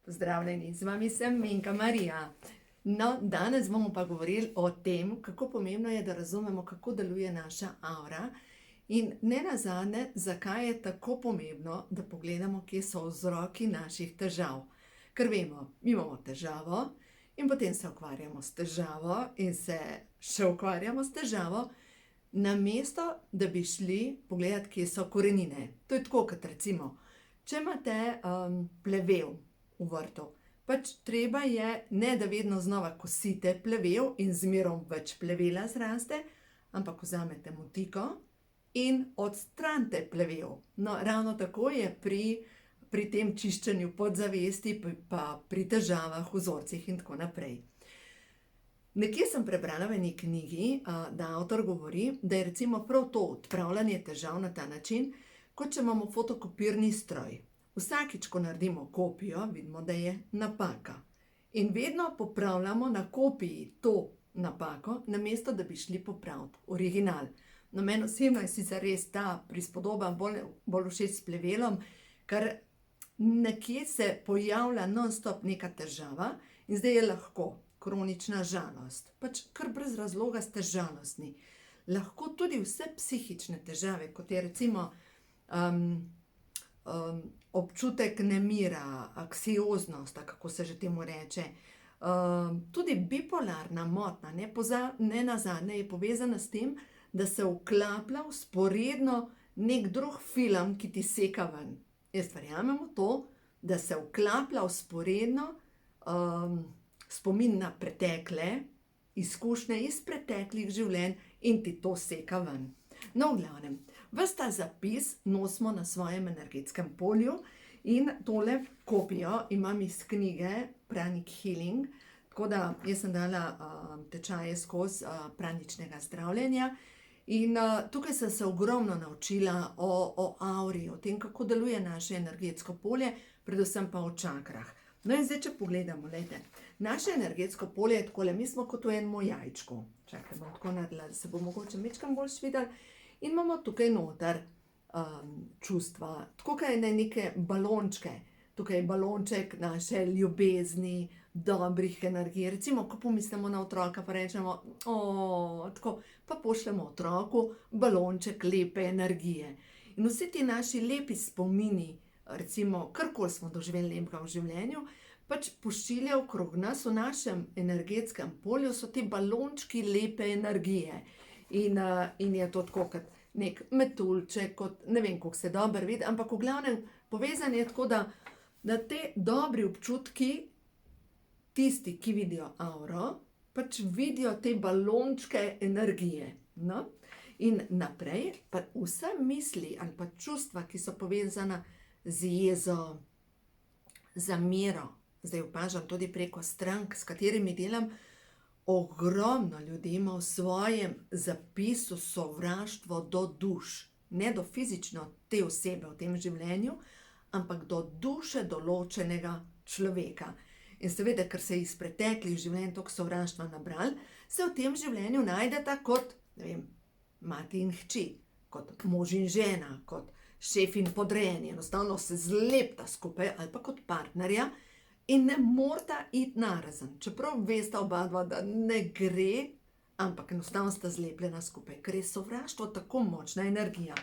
Pozdravljeni, z vami sem Minka Marija. No, danes bomo pa govorili o tem, kako pomembno je, da razumemo, kako deluje naša avra in ne nazadnje, zakaj je tako pomembno, da pogledamo, kje so vzroki naših težav. Ker vemo, mi imamo težavo in potem se ukvarjamo s težavo in se še ukvarjamo s težavo, namesto da bi šli pogledati, kje so korenine. To je tako, kot recimo, če imate plevel v vrtu, pač treba je, ne da vedno znova kosite plevel in zmerom več plevela zraste, ampak vzamete motiko in odstranite plevel. No, ravno tako je pri tem čiščenju podzavesti, pa pri težavah, vzorcih in tako naprej. Nekje sem prebrala v eni knjigi, da avtor govori, da je recimo prav to odpravljanje težav na ta način, kot če imamo fotokopirni stroj. Vsakič, ko naredimo kopijo, vidimo, da je napaka. In vedno popravljamo na kopiji to napako, namesto da bi šli popraviti original. No, meni osebno je sicer res ta prispodoba bolj všeč s plevelom, ker nekje se pojavlja non-stop neka težava in zdaj je lahko kronična žalost. Pač kar brez razloga ste žalostni. Lahko tudi vse psihične težave, kot je recimo občutek nemira, anksioznost, kako se že temu reče. Tudi bipolarna motnja, ne nazadnje, je povezana s tem, da se vklaplja vzporedno nek drug film, ki ti seka ven. Jaz verjamem v to, da se vklaplja vzporedno spomin na pretekle izkušnje iz preteklih življenj in ti to seka ven. No, v glavnem, ves ta zapis nosimo na svojem energetskem polju in tole kopijo imam iz knjige Pranic Healing, tako da jaz sem dala tečaje skozi praničnega zdravljenja in tukaj sem se ogromno naučila o avri, o tem, kako deluje naše energetsko polje, predvsem pa o čakrah. No in zdaj, če pogledamo, glejte, naše energetsko polje je takole, mi smo kot v enem jajčku. Čakaj, bom tako naredila, da se bo mogoče majčkeno bolj videlo. In imamo tukaj noter čustva, tako kot neke balončke. Tukaj je balonček naše ljubezni, dobrih energij. Recimo, ko pomislimo na otroka, pa rečemo, tako, pa pošljemo otroku balonček lepe energije. In vsi ti naši lepi spomini, recimo, karkoli smo doživeli lepega v življenju, pač pošilja okrog nas, v našem energetskem polju so ti balončki lepe energije. In je to tako kot nek metuljček, kot ne vem, kako se dobro vidi, ampak v glavnem povezan je tako, da te dobri občutki, tisti, ki vidijo avro, pač vidijo te balončke energije. No? In naprej, pa vse misli ali pa čustva, ki so povezana z jezo, zamero, zdaj opažam tudi preko strank, s katerimi delam, ogromno ljudi ima v svojem zapisu sovraštvo do duš. Ne do fizično te osebe v tem življenju, ampak do duše določenega človeka. In seveda, ker se je iz preteklih življenj toliko sovraštva nabrali, se v tem življenju najdeta kot, ne vem, mati in hči, kot mož in žena, kot šef in podrejeni, enostavno se zlepta skupaj ali pa kot partnerja in ne morata iti narazen. Čeprav vesta oba dva, da ne gre, ampak enostavno sta zlepljena skupaj, ker je sovraštvo tako močna energija.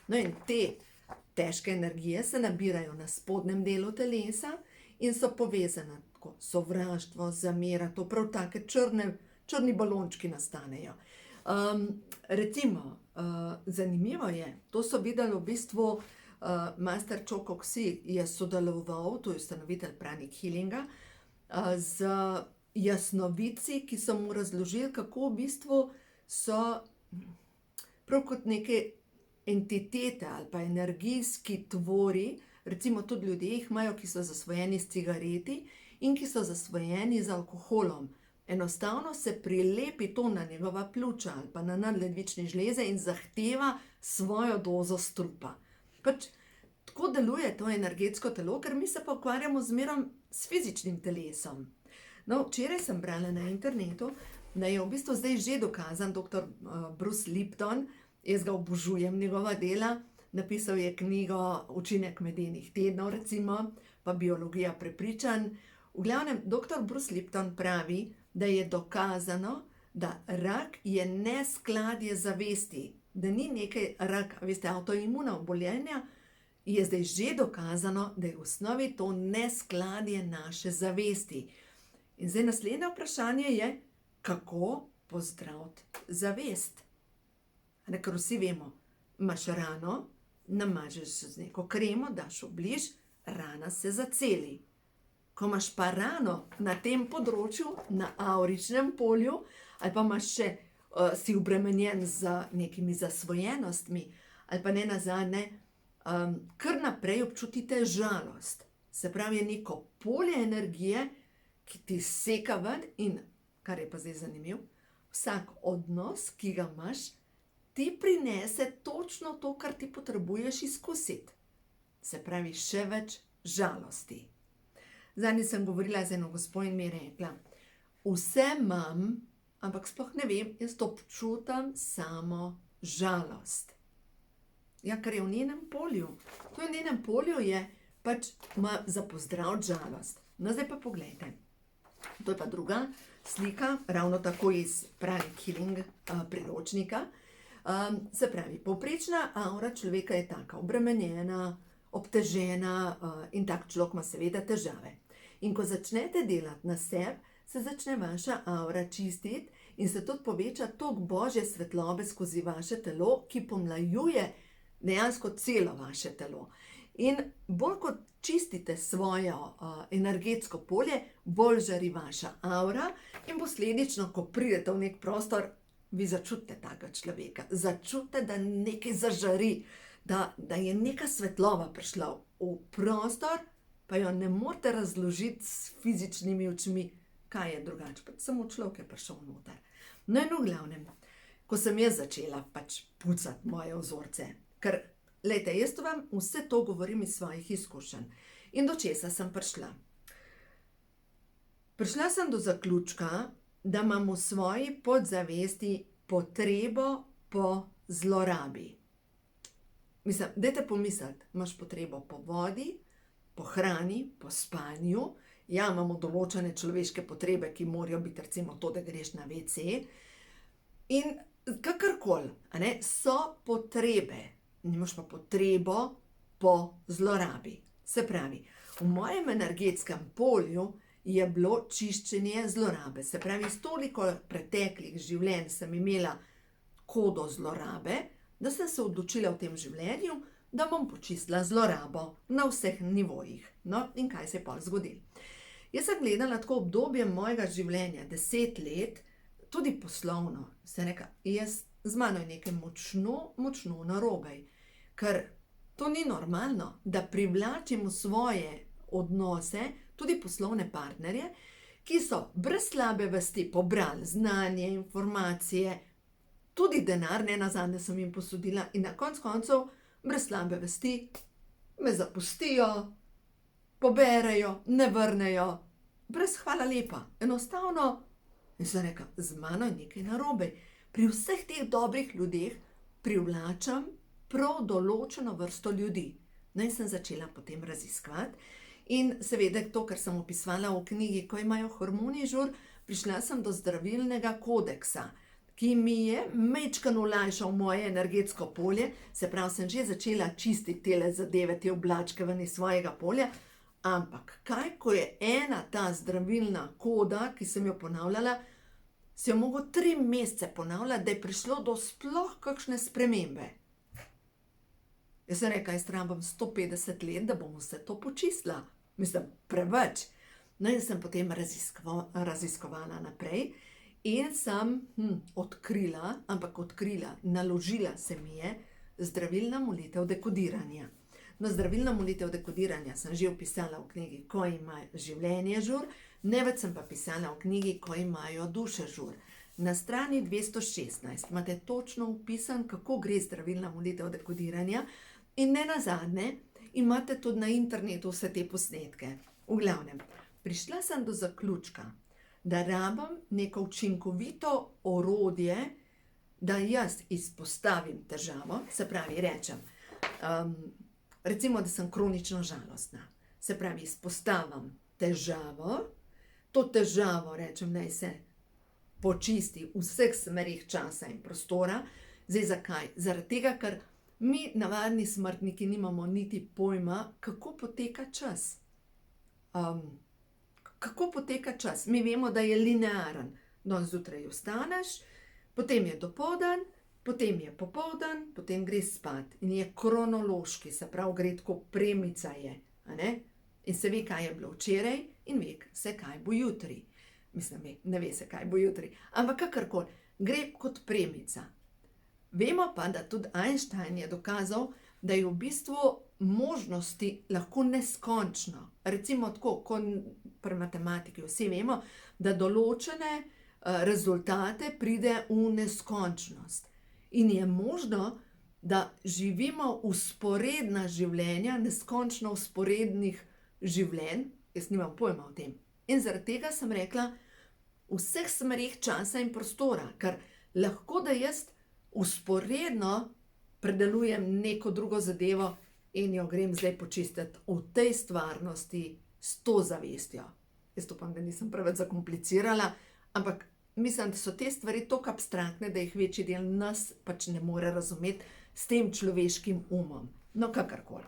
No in te težke energije se nabirajo na spodnjem delu telesa in so povezane tako sovraštvo, zamera, to prav take črni balončki nastanejo. Recimo, zanimivo je, to so videli v bistvu Master Choe Kok Si je sodeloval, to je ustanovitelj Pranic Healinga, z jasnovidci, ki so mu razložili, kako v bistvu so prav kot neke entitete ali pa energijski tvori, recimo tudi ljudje jih imajo, ki so zasvojeni s cigareti in ki so zasvojeni z alkoholom. Enostavno se prilepi to na njegova pljuča ali pa na nadledvične žleze in zahteva svojo dozo strupa. Pač tako deluje to energetsko telo, ker mi se pa ukvarjamo zmerom s fizičnim telesom. No, včeraj sem brala na internetu, da je v bistvu zdaj že dokazan dr. Bruce Lipton, jaz ga obožujem, njegova dela, napisal je knjigo Učinek medenih tednov, recimo, pa biologija prepričanj. V glavnem, dr. Bruce Lipton pravi, da je dokazano, da rak je neskladje zavesti, da ni nekaj rak, veste, avtoimuna obolenja, je zdaj že dokazano, da je v osnovi to neskladje naše zavesti. In zdaj naslednje vprašanje je, kako pozdraviti zavest. Ker vsi vemo, imaš rano, namažeš z neko kremo, daš v bliž, rana se zaceli. Ko imaš pa rano na tem področju, na avričnem polju, ali pa imaš še, si obremenjen z nekimi zasvojenostmi, ali pa ne nazadnje, kar naprej občutite žalost. Se pravi, je neko polje energije, ki ti seka ven in, kar je pa zdaj zanimivo, vsak odnos, ki ga imaš, ti prinese točno to, kar ti potrebuješ izkusiti. Se pravi, še več žalosti. Zadnjič sem govorila z eno gospo in mi je rekla, vse imam, ampak sploh ne vem, jaz to občutam samo žalost. Ja, ker je v njenem polju. To v njenem polju je pač ima za pozdraviti žalost. No, zdaj pa poglejte. To je pa druga slika, ravno tako iz Pranic Healing priročnika. Se pravi, povprečna aura človeka je taka, obremenjena, obtežena in tak človek ima seveda težave. In ko začnete delati na sebi, se začne vaša aura čistiti in se tudi poveča tok božje svetlobe skozi vaše telo, ki pomlajuje dejansko celo vaše telo. In bolj kot čistite svojo energetsko polje, bolj žari vaša aura in posledično, ko pridete v nek prostor, vi začutite takega človeka. Začutite, da nekaj zažari, da je neka svetloba prišla v prostor, pa jo ne morete razložiti s fizičnimi očmi, kaj je drugače, pač samo človek je prišel noter. No in v glavnem, ko sem jaz začela pač pucati moje vzorce, ker, glejte, jaz vam vse to govorim iz svojih izkušenj. In do česa sem prišla? Prišla sem do zaključka, da imam v svoji podzavesti potrebo po zlorabi. Mislim, dajte pomisliti, imaš potrebo po vodi, po hrani, po spanju, ja, imamo določene človeške potrebe, ki morajo biti recimo to, da greš na WC. In kakorkoli, so potrebe, nimaš pa potrebo po zlorabi. Se pravi, v mojem energetskem polju je bilo čiščenje zlorabe. Se pravi, s toliko preteklih življenj sem imela kodo zlorabe, da sem se odločila v tem življenju, da bom počistila zlorabo na vseh nivojih. No, in kaj se je potem zgodilo? Jaz sem gledala tako obdobje mojega življenja, 10 let, tudi poslovno. Sem rekla, z mano je nekaj močno narobe, ker to ni normalno, da privlačim v svoje odnose tudi poslovne partnerje, ki so brez slabe vesti pobrali znanje, informacije, tudi denar, ne nazadnje sem jim posodila in na koncu koncev brez slabe vesti me zapustijo, poberejo, ne vrnejo, brez hvala lepa. Enostavno, in sem rekla, z mano je nekaj narobe. Pri vseh teh dobrih ljudeh privlačam prav določeno vrsto ljudi. No in sem začela potem raziskovati. In seveda to, kar sem opisovala v knjigi, ko imajo hormoni žur, prišla sem do zdravilnega kodeksa, ki mi je majčkeno olajšal moje energetsko polje, se pravi, sem že začela čistiti tele zadeve, te oblačke ven iz svojega polja, ampak kaj, ko je ena ta zdravilna koda, ki sem jo ponavljala, si jo mogel 3 mesece ponavljati, da je prišlo do sploh kakšne spremembe. Jaz sem rekla, jaz rabim 150 let, da bom vse to počistila. Mislim, preveč. No in sem potem raziskovala naprej in sem odkrila, naložila se mi je zdravilna molitev dekodiranja. No, zdravilna molitev dekodiranja sem že opisala v knjigi, ko ima življenje žur, največ sem pa pisala v knjigi, ko imajo duše žur. Na strani 216 imate točno opisan, kako gre zdravilna molitev dekodiranja in ne nazadnje imate tudi na internetu vse te posnetke. V glavnem, prišla sem do zaključka, da rabim neko učinkovito orodje, da jaz izpostavim težavo, se pravi, rečem, recimo, da sem kronično žalostna. Se pravi, izpostavim težavo, to težavo rečem, naj se počisti v vseh smerih časa in prostora. Zdaj, zakaj? Zaradi tega, ker mi, navadni smrtniki, nimamo niti pojma, kako poteka čas. Kako poteka čas? Mi vemo, da je linearen. Danes zjutraj vstaneš, potem je dopoldan, potem je popoldan, potem greš spat. In je kronološki, se pravi, gre tako, premica je. A ne? In se ve, kaj je bilo včeraj, in ve se, kaj bo jutri. Mislim, ne ve se, kaj bo jutri. Ampak kakorkoli, gre kot premica. Vemo pa, da tudi Einstein je dokazal, da je v bistvu možnosti lahko neskončno. Recimo tako, kot pri matematiki vsi vemo, da določene rezultate pride v neskončnost. In je možno, da živimo vzporedna življenja, neskončno vzporednih življenj, jaz nimam pojma o tem. In zaradi tega sem rekla, v vseh smerih časa in prostora, ker lahko da jaz vzporedno predelujem neko drugo zadevo in jo grem zdaj počistiti v tej stvarnosti s to zavestjo. Jaz upam, da nisem preveč zakomplicirala, ampak mislim, da so te stvari toliko abstraktne, da jih večji del nas pač ne more razumeti s tem človeškim umom. No, kakorkoli.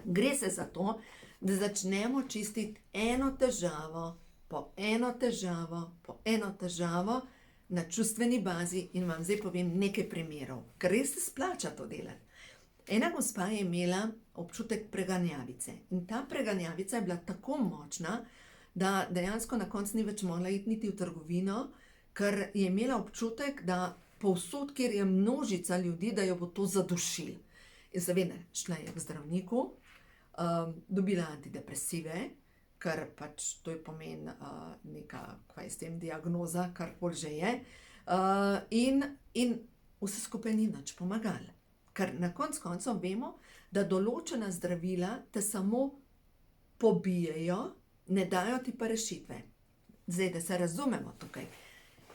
Gre se za to, da začnemo čistiti eno težavo, po eno težavo, po eno težavo na čustveni bazi in vam zdaj povem nekaj primerov, ker res se splača to delati. Ena gospa je imela občutek preganjavice in ta preganjavica je bila tako močna, da dejansko na koncu ni več mogla iti niti v trgovino, ker je imela občutek, da povsod, kjer je množica ljudi, da jo bo to zadušil. In seveda, šla je k zdravniku, dobila antidepresive, ker pač to je pomeni neka, kaj je s tem, diagnoza, karkoli že je, in vse skupaj ni nič pomagalo. Ker na koncu koncev vemo, da določena zdravila te samo pobijejo, ne dajo ti pa rešitve. Zdaj, da se razumemo tukaj.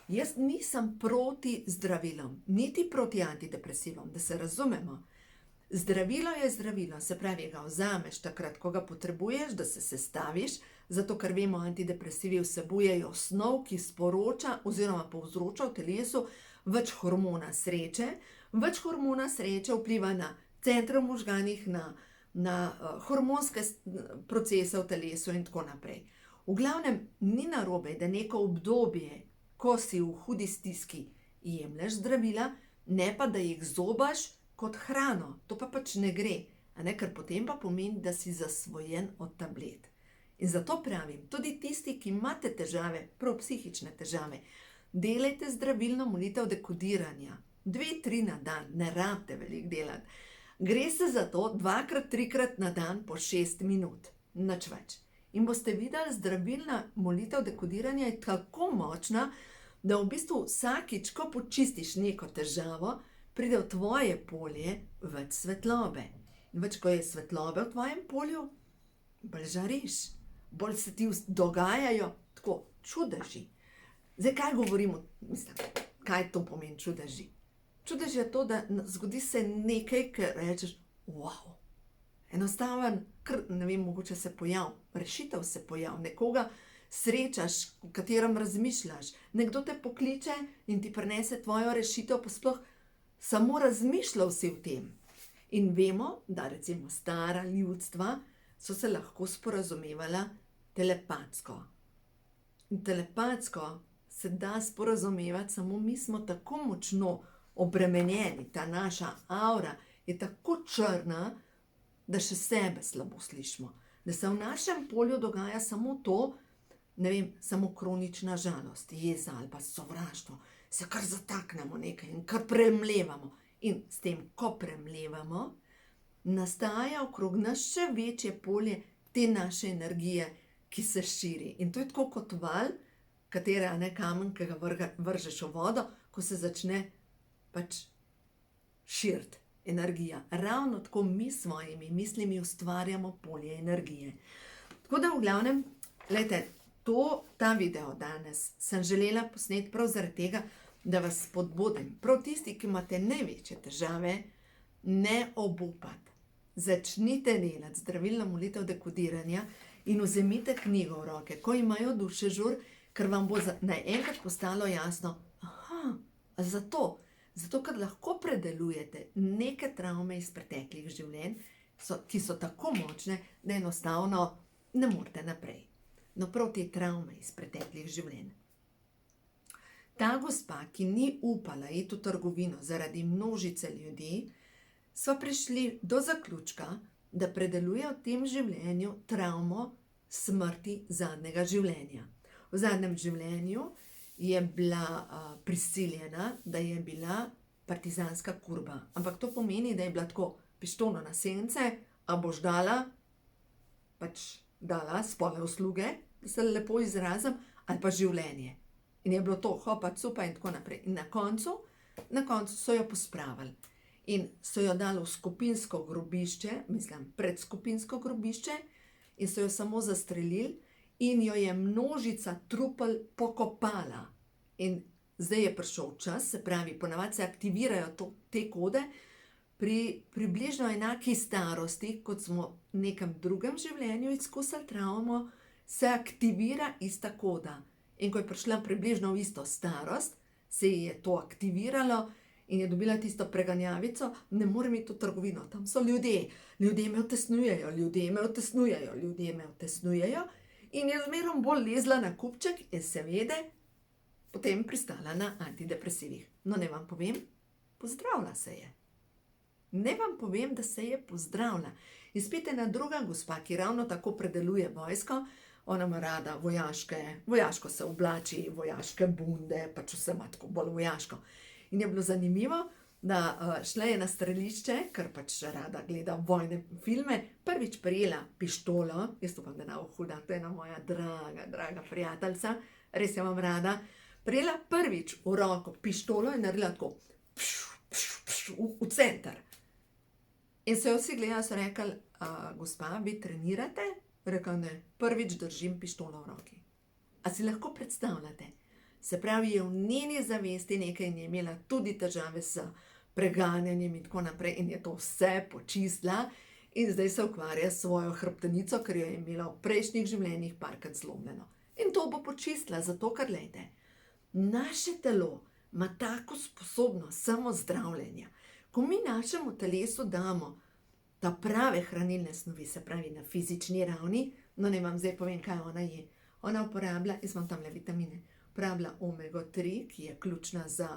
Jaz nisem proti zdravilom, niti proti antidepresivom, da se razumemo. Zdravilo je zdravilo, se pravi, ga vzameš takrat, ko ga potrebuješ, da se sestaviš, zato ker vemo, antidepresivi vsebujejo snov, ki sporoča oziroma povzroča v telesu več hormona sreče. Več hormona sreče vpliva na centre v možganih, na hormonske procese v telesu in tako naprej. V glavnem, ni narobe, da neko obdobje, ko si v hudi stiski, jemlješ zdravila, ne pa da jih zobaš kot hrano. To pa pač ne gre, ker potem pa pomeni, da si zasvojen od tablet. In zato pravim, tudi tisti, ki imate težave, prav psihične težave, delajte zdravilno molitev dekodiranja. 2-3 na dan, ne rabite veliko delati. Gre se za to 2-3 na dan po 6 minut, nič več. In boste videli, zdravilna molitev dekodiranja je tako močna, da v bistvu vsakič, ko počistiš neko težavo, pride v tvoje polje več svetlobe. In več, ko je svetlobe v tvojem polju, bolj žariš, bolj se ti dogajajo tako čudeži. Zdaj, kaj govorimo, mislim, kaj to pomeni čudeži? Čudež je to, da zgodi se nekaj, kar rečeš, wow, enostaven, kar ne vem, mogoče se pojav, rešitev se pojav, nekoga srečaš, v katerem razmišljaš, nekdo te pokliče in ti prinese tvojo rešitev, pa sploh samo razmišljal si o tem. In vemo, da recimo stara ljudstva so se lahko sporazumevala telepatsko. In telepatsko se da sporazumevati, samo mi smo tako močno obremenjeni, ta naša aura je tako črna, da še sebe slabo slišimo. Da se v našem polju dogaja samo to, ne vem, samo kronična žalost, jeza ali pa sovraštvo, se kar zataknemo nekaj in kar premlevamo. In s tem, ko premlevamo, nastaja okrog nas še večje polje te naše energije, ki se širi. In to je tako kot val, katera je kamen, ki ga vržeš v vodo, ko se začne pač širiti energija. Ravno tako mi s svojimi mislimi ustvarjamo polje energije. Tako da v glavnem, glejte, ta video danes sem želela posneti prav zaradi tega, da vas spodbudim. Prav tisti, ki imate največje težave, ne obupati. začnite delati zdravilno molitev dekodiranja in vzemite knjigo v roke, ko imajo dušežur, ker vam bo naenkrat postalo jasno, aha, zato, ker lahko predelujete neke travme iz preteklih življenj, ki so tako močne, da enostavno ne morete naprej. No, prav te travme iz preteklih življenj. Ta gospa, ki ni upala iti v trgovino zaradi množice ljudi, so prišli do zaključka, da predeluje v tem življenju travmo smrti zadnjega življenja. V zadnjem življenju je bila prisiljena, da je bila partizanska kurba. Ampak to pomeni, da je bila tako pištolo na sence, a boš dala, pač dala spolne usluge, da se lepo izrazim, ali pa življenje. In je bilo to, hopa, cupa in tako naprej. In na koncu so jo pospravili. In so jo dali v skupinsko grobišče, mislim, predskupinsko grobišče, in so jo samo zastrelili in jo je množica trupel pokopala. In zdaj je prišel čas, se pravi, ponavadi se aktivirajo te kode pri približno enaki starosti, kot smo v nekem drugem življenju izkusili travmo, se aktivira ista koda. In ko je prišla približno v isto starost, se ji je to aktiviralo in je dobila tisto preganjavico, ne morem iti v trgovino, tam so ljudje, ljudje me utesnjujejo, in je zmerom bolj lezla na kupček in seveda potem pristala na antidepresivih. No, ne vam povem, pozdravila se je. Ne vam povem, da se je pozdravila. In spet ena druga gospa, ki ravno tako predeluje vojsko, ona ima rada vojaško se oblači, vojaške bunde, pač vse ima tako bolj vojaško. In je bilo zanimivo, da šla je na strelišče, ker pač rada gleda vojne filme, prvič prijela pištolo, jaz upam, da ne bo huda, to je ena moja draga prijateljica, res jo imam rada, prijela prvič v roko pištolo in naredila tako v center. In so jo vsi gledali, so rekli, gospa, vi trenirate? Rekla, ne, prvič držim pištolo v roki. A si lahko predstavljate? Se pravi, je v njeni zavesti nekaj in je imela tudi težave s preganjanjem in tako naprej in je to vse počistila in zdaj se ukvarja s svojo hrbtenico, ker jo je imela v prejšnjih življenjih parkrat zlomljeno. In to bo počistila, zato ker, glejte, naše telo ima tako sposobnost samozdravljenja. Ko mi našemu telesu damo ta prave hranilne snovi, se pravi na fizični ravni, no ne vam zdaj povem, kaj ona je. Ona uporablja, jaz imam tamle vitamine, uporablja omega-3, ki je ključna za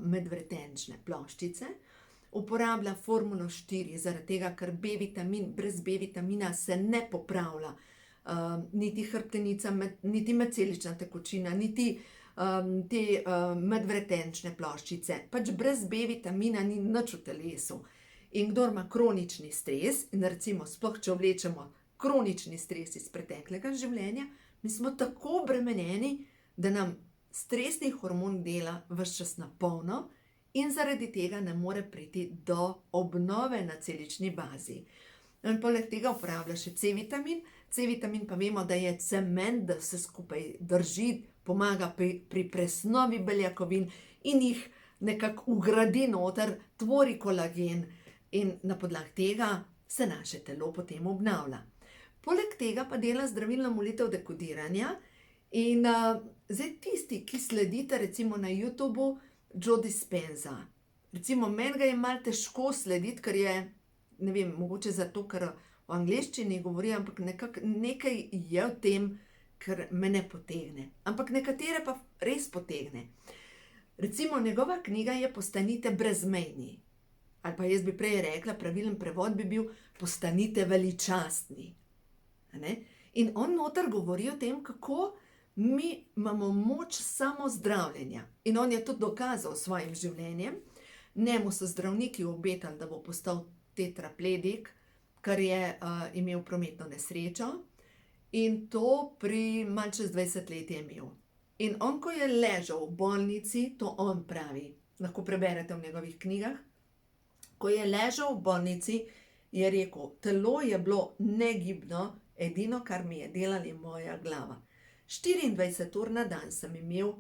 medvretenčne ploščice, uporablja formulo 4, zaradi tega, ker B-vitamin, brez B-vitamina se ne popravlja, niti hrbtenica, niti medcelična tekočina, niti te medvretenčne ploščice, pač brez B-vitamina ni nič v telesu. In kdor ima kronični stres, in recimo sploh, če vlečemo kronični stres iz preteklega življenja, mi smo tako obremenjeni, da nam stresni hormon dela ves čas na polno in zaradi tega ne more priti do obnove na celični bazi. In poleg tega uporablja še C-vitamin. C-vitamin pa vemo, da je cement, da vse skupaj drži, pomaga pri presnovi beljakovin in jih nekako vgradi noter, tvori kolagen in na podlagi tega se naše telo potem obnavlja. Poleg tega pa dela zdravilno molitev dekodiranja in zdaj tisti, ki sledite recimo na YouTubu Joe Dispenza. Recimo meni ga je malo težko slediti, ker je, ne vem, mogoče zato, ker v angleščini govori, ampak nekaj je v tem, ker me ne potegne. Ampak nekatere pa res potegne. Recimo njegova knjiga je Postanite brezmejni. Ali pa jaz bi prej rekla, pravilen prevod bi bil Postanite veličastni. In on noter govori o tem, kako mi imamo moč samozdravljenja. In on je tudi dokazal s svojim življenjem. Njemu so zdravniki obetali, da bo postal tetrapledik, ker je imel prometno nesrečo. In to pri manj čez 20 let je imel. In on, ko je ležal v bolnici, to on pravi, lahko preberete v njegovih knjigah, ko je ležal v bolnici, je rekel, telo je bilo negibno, edino, kar mi je delala moja glava. 24 ur na dan sem imel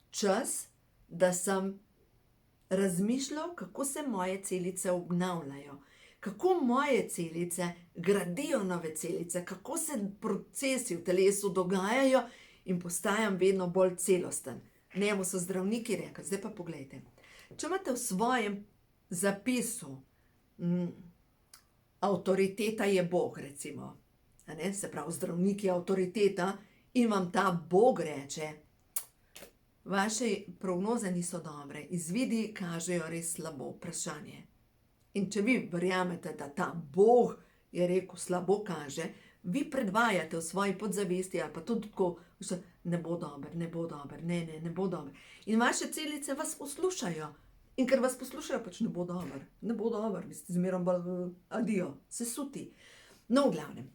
čas, da sem razmišljal, kako se moje celice obnavljajo, kako moje celice gradijo nove celice, kako se procesi v telesu dogajajo in postajam vedno bolj celosten. Njemu so zdravniki rekli, zdaj pa poglejte, če imate v svojem zapisu avtoriteta je Bog, recimo, se pravi, zdravnik je avtoriteta in vam ta Bog reče, vaše prognoze niso dobre, izvidi kažejo res slabo, vprašanje. In če vi verjamete, da ta Bog je rekel slabo kaže, vi predvajate v svoji podzavesti ali pa tudi tako, ne bo dober, ne bo dober, ne bo dober. In vaše celice vas poslušajo. In ker vas poslušajo, pač ne bo dober, vi ste zmerom bolj adijo, sesuti. No, v glavnem,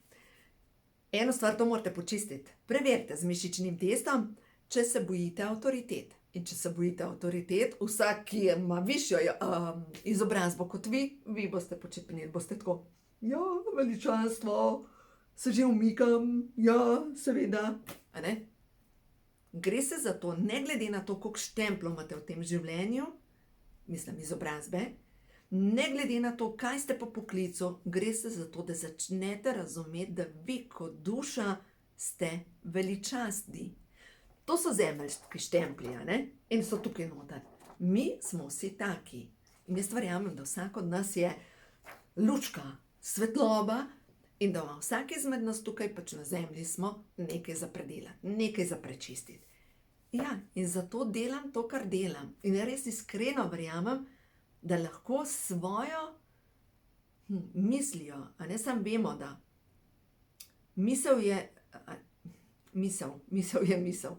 eno stvar to morate počistiti. Preverite z mišičnim testom, če se bojite avtoritet. In če se bojite avtoritet, vsak, ki ima višjo izobrazbo kot vi boste počepnili, boste tako, ja, veličanstvo, se že umikam, ja, seveda, a ne? Gre se za to, ne glede na to, koliko štemplov imate v tem življenju, mislim izobrazbe, ne glede na to, kaj ste po poklicu, gre se za to, da začnete razumeti, da vi kot duša ste veličastni. To so zemeljski štemplji, a ne? In so tukaj noter. Mi smo vsi taki. In jaz verjamem, da vsak od nas je lučka, svetloba in da ima vsak izmed nas tukaj, pač na zemlji smo, nekaj za predelati, nekaj za prečistiti. Ja, in zato delam to, kar delam. In res iskreno verjamem, da lahko svojo mislijo, a ne samo vemo, da misel je misel.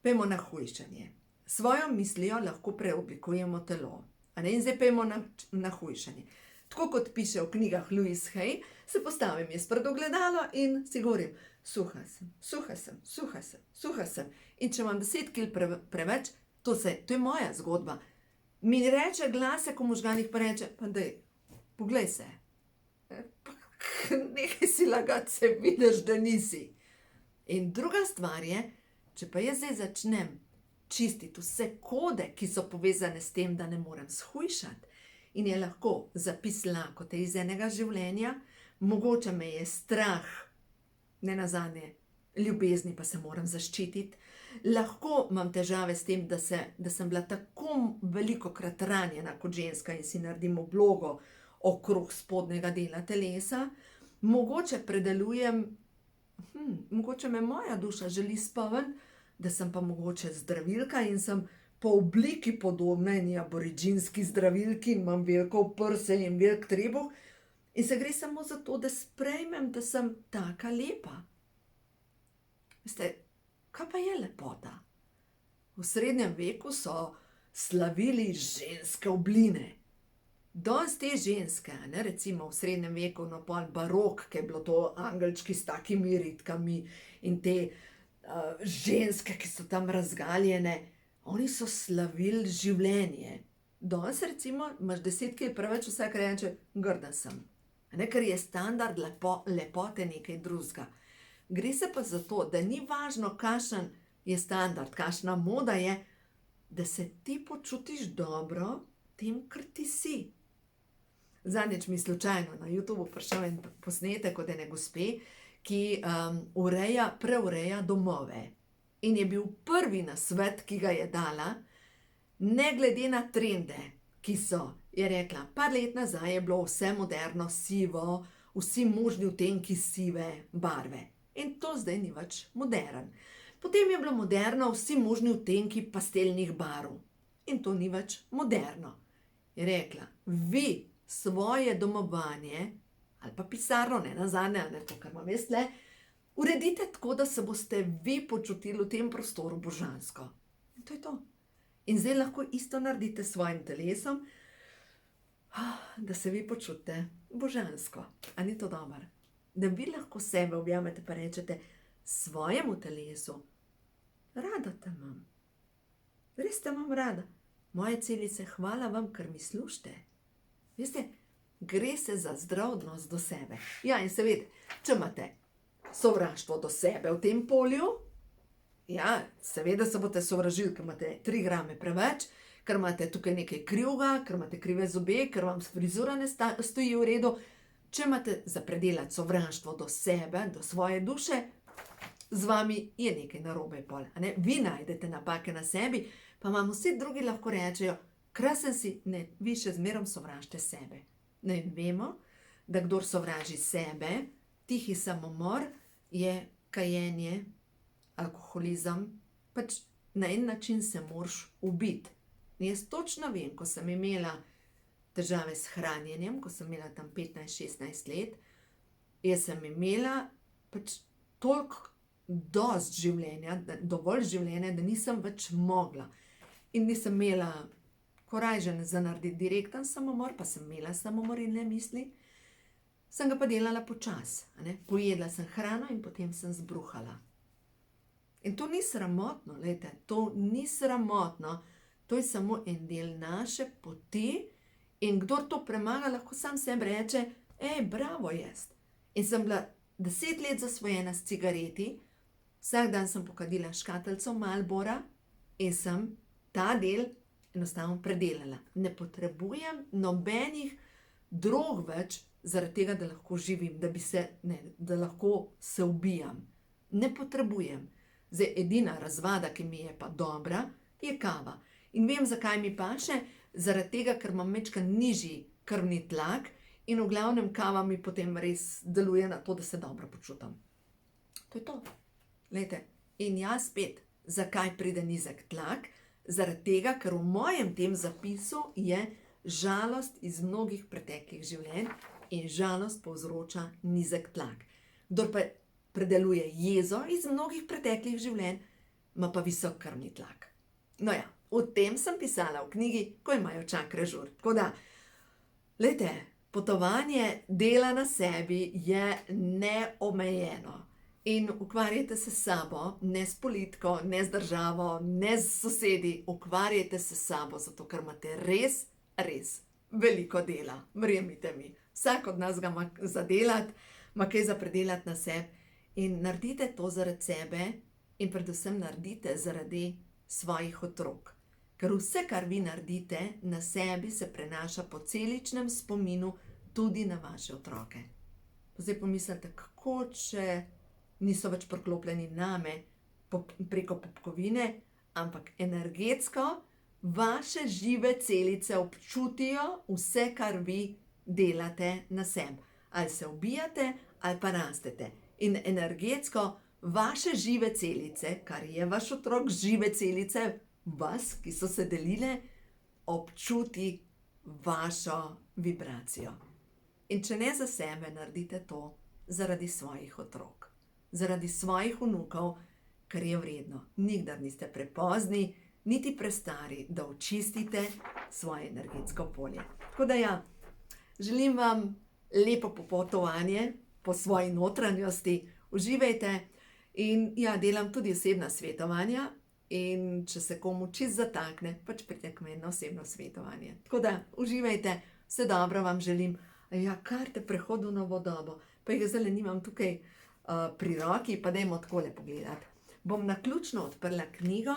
Pejmo na hujšanje. Svojo mislijo lahko preoblikujemo telo. A ne? In zdaj pejmo na hujšanje. Tako kot piše v knjigah Louise Hay, se postavim jaz pred ogledalo in si govorim, suha sem. In če imam 10 kil preveč, to je moja zgodba. Mi reče glasek v možganih, pa reče, pa daj, poglej se. Nehaj si lagati, se vidiš, da nisi. In druga stvar je, če pa jaz zdaj začnem čistiti vse kode, ki so povezane s tem, da ne morem shujšati, in je lahko zapis lakote iz enega življenja, mogoče me je strah, ne nazadnje, ljubezni pa se moram zaščititi, lahko imam težave s tem, da sem bila tako velikokrat ranjena kot ženska in si naredim oblogo okrog spodnjega dela telesa, mogoče predelujem, mogoče me moja duša želi spomniti, da sem pa mogoče zdravilka in sem po obliki podobna eni aboriginski zdravilki in imam veliko prse in velik trebuh in se gre samo za to, da sprejmem, da sem taka lepa. Veste, kaj pa je lepota? V srednjem veku so slavili ženske obline. Danes te ženske, ne, recimo v srednjem veku, no pol barok, ki je bilo to angelčki s takimi ritkami in te ženske, ki so tam razgaljene, oni so slavili življenje. Danes recimo imaš 10 kil preveč, vsak reče, grda sem. Ne, ker je standard lepote nekaj drugega. Gre se pa za to, da ni važno, kakšen je standard, kakšna moda je, da se ti počutiš dobro tem, kar ti si. Zadnjič mi slučajno na YouTubeu prišel en posnetek od ene gospe, ki preureja domove. In je bil prvi nasvet, ki ga je dala, ne glede na trende, ki so, je rekla, par let nazaj je bilo vse moderno, sivo, vsi možni odtenki sive barve. In to zdaj ni več modern. Potem je bilo moderno vsi možni odtenki pastelnih barv. In to ni več moderno. Je rekla, vi svoje domovanje, ali pa pisarno, ne nazadnje, ali to, kar imam jaz tle, uredite tako, da se boste vi počutili v tem prostoru božansko. In to je to. In zdaj lahko isto naredite s svojim telesom, da se vi počutite božansko. A ni to dobro? Da vi lahko sebe objamete pa rečete svojemu telesu, rada te imam. Res te imam rada. Moje celice, hvala vam, ker mi slušite. Veste, gre se za zdrav odnos do sebe. Ja, in seveda, če imate sovraštvo do sebe v tem polju, ja, seveda se boste sovražili, ker imate 3 grame preveč, ker imate tukaj nekaj krivega, ker imate krive zobe, ker vam frizura ne stoji v redu. Če imate za predelati sovraštvo do sebe, do svoje duše, z vami je nekaj narobe pol. Vi najdete napake na sebi, pa vam vsi drugi lahko rečejo, krasen si, ne, vi še zmerom sovražite sebe. In vemo, da kdor sovraži sebe, tihi samomor, je kajenje, alkoholizem, pač na en način se moraš ubiti. Jaz točno vem, ko sem imela težave s hranjenjem, ko sem imela tam 15-16 let, jaz sem imela pač toliko dosti življenja, dovolj življenja, da nisem več mogla. In nisem imela korajže za narediti direkten samomor, pa sem imela samomorilne misli, sem ga pa delala počasi. Pojedla sem hrano in potem sem zbruhala. In to ni sramotno, glejte, to ni sramotno, to je samo en del naše poti in kdor to premaga, lahko sam sebi reče, bravo jaz. In sem bila 10 let zasvojena s cigareti, vsak dan sem pokadila škatlico Marlbora in sem ta del enostavno predelala. Ne potrebujem nobenih drog več, zaradi tega, da lahko živim, da lahko se ubijam. Ne potrebujem. Zdaj, edina razvada, ki mi je pa dobra, je kava. In vem, zakaj mi paše, zaradi tega, ker imam majčkeno nižji krvni tlak in v glavnem kava mi potem res deluje na to, da se dobro počutim. To je to. Glejte, in jaz spet, zakaj pride nizek tlak? Zaradi tega, ker v mojem tem zapisu je žalost iz mnogih preteklih življenj in žalost povzroča nizek tlak. Kdor pa predeluje jezo iz mnogih preteklih življenj, ima pa visok krvni tlak. No ja, o tem sem pisala v knjigi, ko imajo čakre žur. Tako da, glejte, potovanje dela na sebi je neomejeno. In ukvarjajte se s sabo, ne s politiko, ne z državo, ne s sosedi, ukvarjajte se s sabo, zato ker imate res, res veliko dela, verjemite mi. Vsak od nas ga ima za delati, ima kaj za predelati na sebi in naredite to zaradi sebe in predvsem naredite zaradi svojih otrok. Ker vse, kar vi naredite na sebi, se prenaša po celičnem spominu tudi na vaše otroke. Zdaj pomislite, kako če niso več priklopljeni name preko popkovine, ampak energetsko vaše žive celice občutijo vse, kar vi delate na sebi. Ali se ubijate, ali pa rastete. In energetsko vaše žive celice, kar je vaš otrok žive celice, vas, ki so se delile, občuti vašo vibracijo. In če ne za sebe, naredite to zaradi svojih otrok. Zaradi svojih vnukov, kar je vredno. Nikdar niste prepozni, niti prestari, da očistite svoje energetsko polje. Tako da ja, želim vam lepo popotovanje po svoji notranjosti, uživajte in ja, delam tudi osebna svetovanja in če se komu čisto zatakne, pač pridite k meni na osebno svetovanje. Tako da uživajte, vse dobro vam želim. Ja, karte prehodu v novo dobo, pa jih zdaj nimam tukaj pri roki, pa dajmo takole pogledati. Bom naključno odprla knjigo,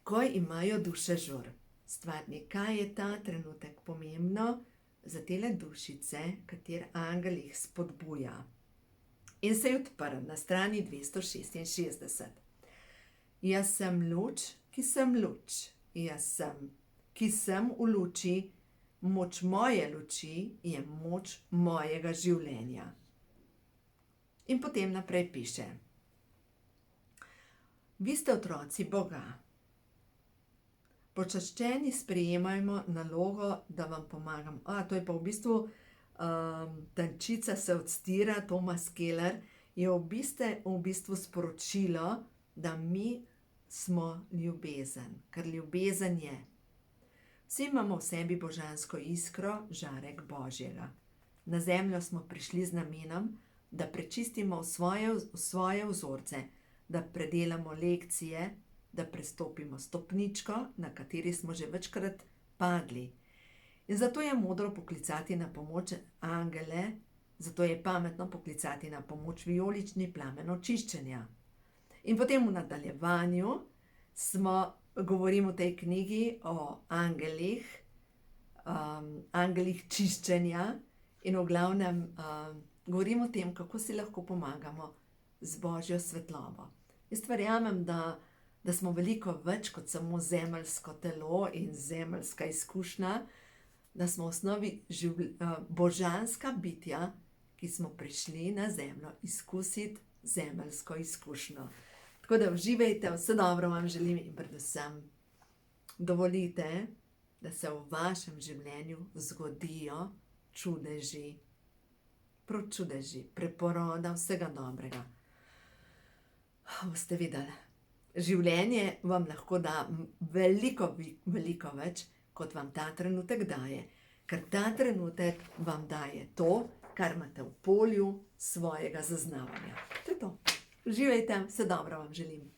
Ko imajo duše žur. Stvarni, kaj je ta trenutek pomembno za tele dušice, kater angel jih spodbuja. In se je odprl na strani 266. Jaz sem luč, ki sem luč. Jaz sem, ki sem v luči. Moč moje luči je moč mojega življenja. In potem naprej piše. Vi ste otroci Boga. Počaščeni sprejemajmo nalogo, da vam pomagam. To je pa v bistvu Tančica se odstira, Thomas Keller, je v bistvu sporočilo, da mi smo ljubezen, ker ljubezen je. Vsi imamo v sebi božansko iskro, žarek Božjega. Na zemljo smo prišli z namenom, da prečistimo svoje vzorce, da predelamo lekcije, da prestopimo stopničko, na kateri smo že večkrat padli. In zato je modro poklicati na pomoč angele, zato je pametno poklicati na pomoč vijolični plamen očiščenja. In potem v nadaljevanju smo govorim v tej knjigi o angelih, angelih čiščenja in v glavnem govorim o tem, kako si lahko pomagamo z Božjo svetlobo. Jaz verjamem, da smo veliko več kot samo zemeljsko telo in zemeljska izkušnja, da smo v osnovi božanska bitja, ki smo prišli na zemljo izkusiti zemeljsko izkušnjo. Tako da uživajte, vse dobro vam želim in predvsem dovolite, da se v vašem življenju zgodijo čudeži, prav čudeži, preporoda vsega dobrega. Boste videli, življenje vam lahko da veliko, veliko več, kot vam ta trenutek daje, ker ta trenutek vam daje to, kar imate v polju svojega zaznavanja. To je to. Uživajte, vse dobro vam želim.